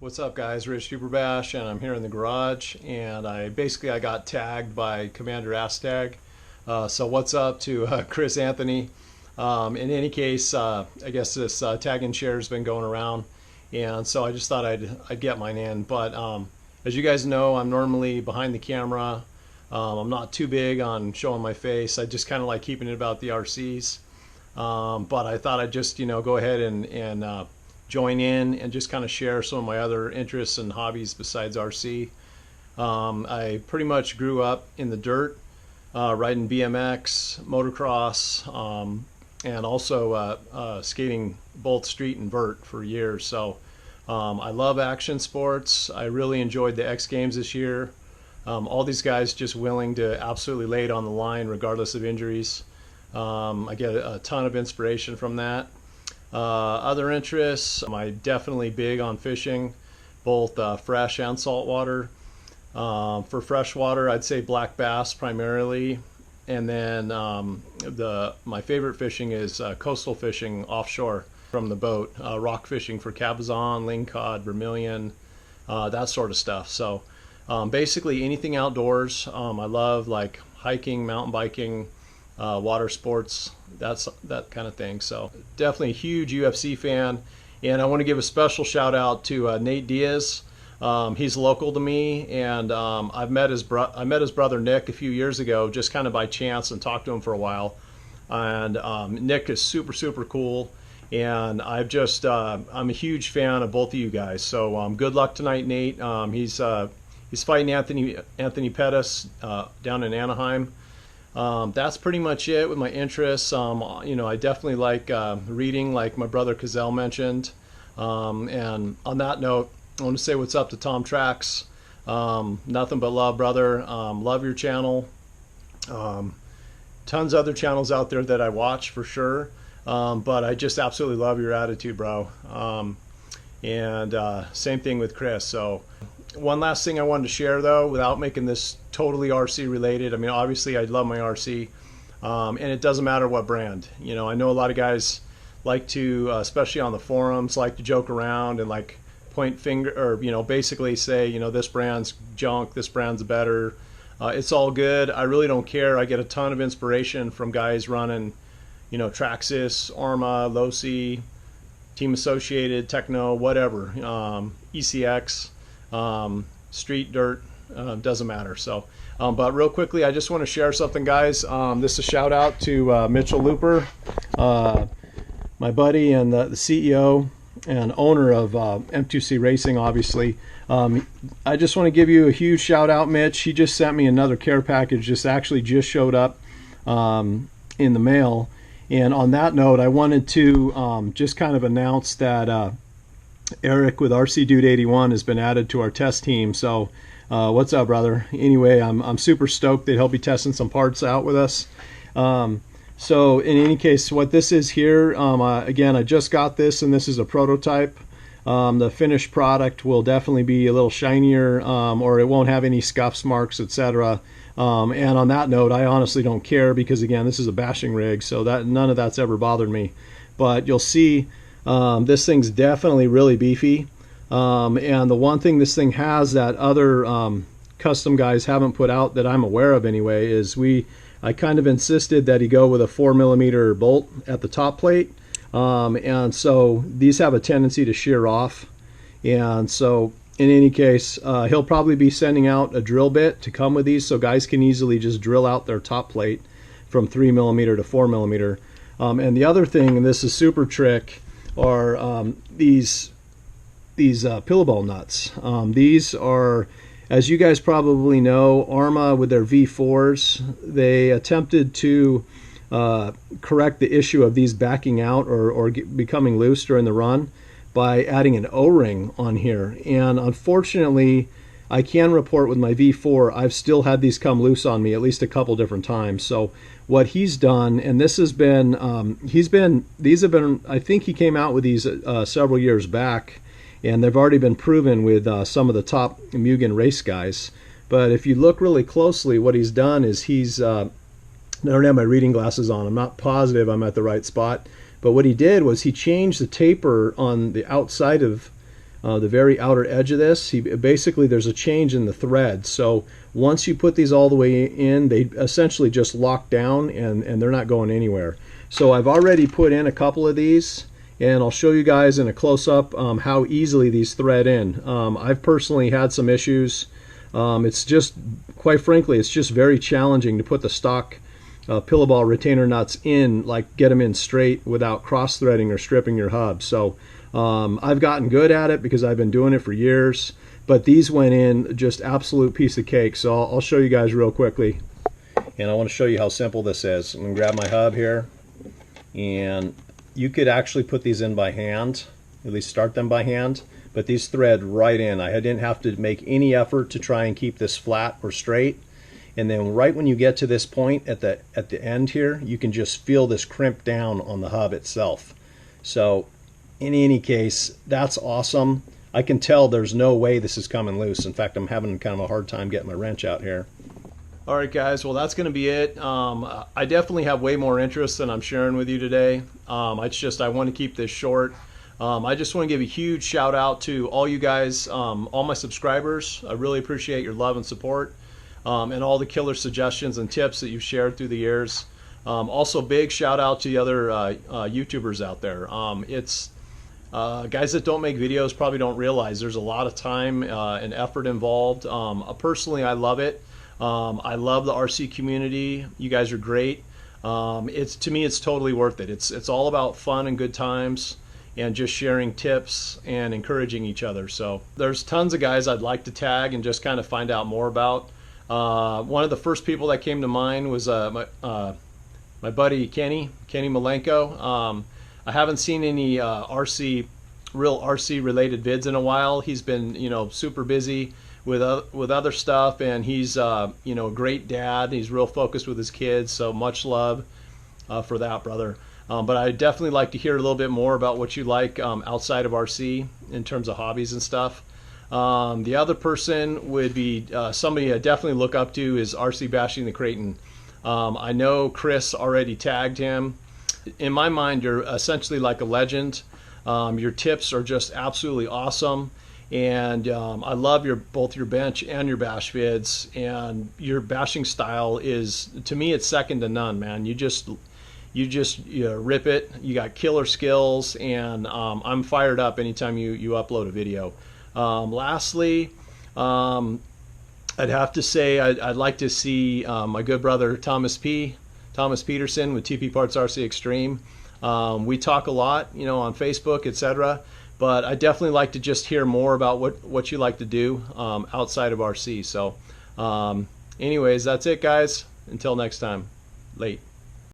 What's up, guys? Rich Superbash, and I'm here in the garage, and I got tagged by CommanderAstig. So what's up to Chris Anthony? In any case, I guess this tag and share has been going around, and so I just thought I'd get mine in. But as you guys know, I'm normally behind the camera. I'm not too big on showing my face. I just kind of like keeping it about the RCs. But I thought I'd just go ahead and join in and just kind of share some of my other interests and hobbies besides RC. I pretty much grew up in the dirt, riding BMX, motocross, and also skating both street and vert for years. So I love action sports. I really enjoyed the X Games this year. All these guys just willing to absolutely lay it on the line regardless of injuries. I get a ton of inspiration from that. Other interests, I'm definitely big on fishing, both fresh and saltwater. For freshwater, I'd say black bass primarily, and then my favorite fishing is coastal fishing offshore from the boat, rock fishing for cabezon, lingcod, vermilion, that sort of stuff. So basically anything outdoors. I love like hiking, mountain biking, water sports, that kind of thing. So definitely a huge UFC fan, and I want to give a special shout out to Nate Diaz. He's local to me, and I met his brother Nick a few years ago, just kind of by chance, and talked to him for a while. And Nick is super cool, and I'm a huge fan of both of you guys. So good luck tonight, Nate. He's fighting Anthony Pettis down in Anaheim. That's pretty much it with my interests. I definitely like reading, like my brother Cazell mentioned. And on that note, I want to say what's up to Tom Trax. Nothing but love, brother. Love your channel. Tons of other channels out there that I watch for sure. But I just absolutely love your attitude, bro. And same thing with Chris. So one last thing I wanted to share, though, without making this totally RC related. I mean, obviously I love my RC, and it doesn't matter what brand. I know a lot of guys like to, especially on the forums, like to joke around and like point finger, or basically say, this brand's junk, this brand's better. It's all good. I really don't care. I get a ton of inspiration from guys running, Traxxas, ARRMA, Losi, Team Associated, Techno, whatever, ECX, street, dirt, doesn't matter. So but real quickly, I just want to share something, guys. This is a shout out to Mitchell Looper, my buddy and the CEO and owner of M2C Racing, obviously. I just want to give you a huge shout out, Mitch. He just sent me another care package, just showed up in the mail. And on that note, I wanted to just kind of announce that Eric with RC Dude 81 has been added to our test team. So what's up, brother? Anyway, I'm super stoked that he'll be testing some parts out with us. So in any case, what this is here, again, I just got this, and this is a prototype. The finished product will definitely be a little shinier, or it won't have any scuffs, marks, etc. And on that note, I honestly don't care, because again, this is a bashing rig, so that none of that's ever bothered me. But you'll see, this thing's definitely really beefy. And the one thing this thing has that other custom guys haven't put out, that I'm aware of anyway, is I kind of insisted that he go with a 4mm bolt at the top plate. And so these have a tendency to shear off. And so in any case, he'll probably be sending out a drill bit to come with these, so guys can easily just drill out their top plate from 3mm to 4mm. And the other thing, and this is super trick, are these pillow ball nuts. These are, as you guys probably know, ARRMA with their V4s, they attempted to correct the issue of these backing out or becoming loose during the run by adding an O-ring on here. And unfortunately, I can report with my V4, I've still had these come loose on me at least a couple different times. So what he's done, and this has been, these have been, I think he came out with these several years back, and they've already been proven with some of the top Mugen race guys. But if you look really closely, what he's done is I don't have my reading glasses on, I'm not positive I'm at the right spot, but what he did was he changed the taper on the outside of the very outer edge of this. Basically there's a change in the thread, so once you put these all the way in, they essentially just lock down and they're not going anywhere. So I've already put in a couple of these, and I'll show you guys in a close-up how easily these thread in. I've personally had some issues. It's just, quite frankly, it's just very challenging to put the stock pillow ball retainer nuts in, like get them in straight without cross-threading or stripping your hub. So I've gotten good at it because I've been doing it for years, but these went in just absolute piece of cake. So I'll show you guys real quickly. And I want to show you how simple this is. I'm going to grab my hub here, and you could actually put these in by hand, at least start them by hand, but these thread right in. I didn't have to make any effort to try and keep this flat or straight. And then right when you get to this point at the end here, you can just feel this crimp down on the hub itself. So in any case, that's awesome. I can tell there's no way this is coming loose. In fact, I'm having kind of a hard time getting my wrench out here. All right, guys, well, that's going to be it. I definitely have way more interest than I'm sharing with you today. I want to keep this short. I just want to give a huge shout out to all you guys, all my subscribers. I really appreciate your love and support, and all the killer suggestions and tips that you've shared through the years. Also, big shout out to the other YouTubers out there. Guys that don't make videos probably don't realize there's a lot of time and effort involved. Personally, I love it. I love the RC community. You guys are great. To me, it's totally worth it. It's all about fun and good times, and just sharing tips and encouraging each other. So there's tons of guys I'd like to tag and just kind of find out more about. One of the first people that came to mind was my buddy Kenny Malenko. I haven't seen any real RC related vids in a while. He's been super busy with other stuff, and he's a great dad. He's real focused with his kids, so much love for that, brother. But I'd definitely like to hear a little bit more about what you like outside of RC in terms of hobbies and stuff. The other person would be somebody I definitely look up to is RC Bashing the Creighton. I know Chris already tagged him. In my mind, you're essentially like a legend. Your tips are just absolutely awesome. And I love both your bench and your bash vids, and your bashing style is, to me, it's second to none, man. You just rip it. You got killer skills, and I'm fired up anytime you upload a video. Lastly, I'd have to say I'd like to see my good brother Thomas Peterson with TP Parts RC Extreme. We talk a lot, on Facebook, etc. But I definitely like to just hear more about what you like to do outside of RC. So anyways, that's it, guys. Until next time. Late.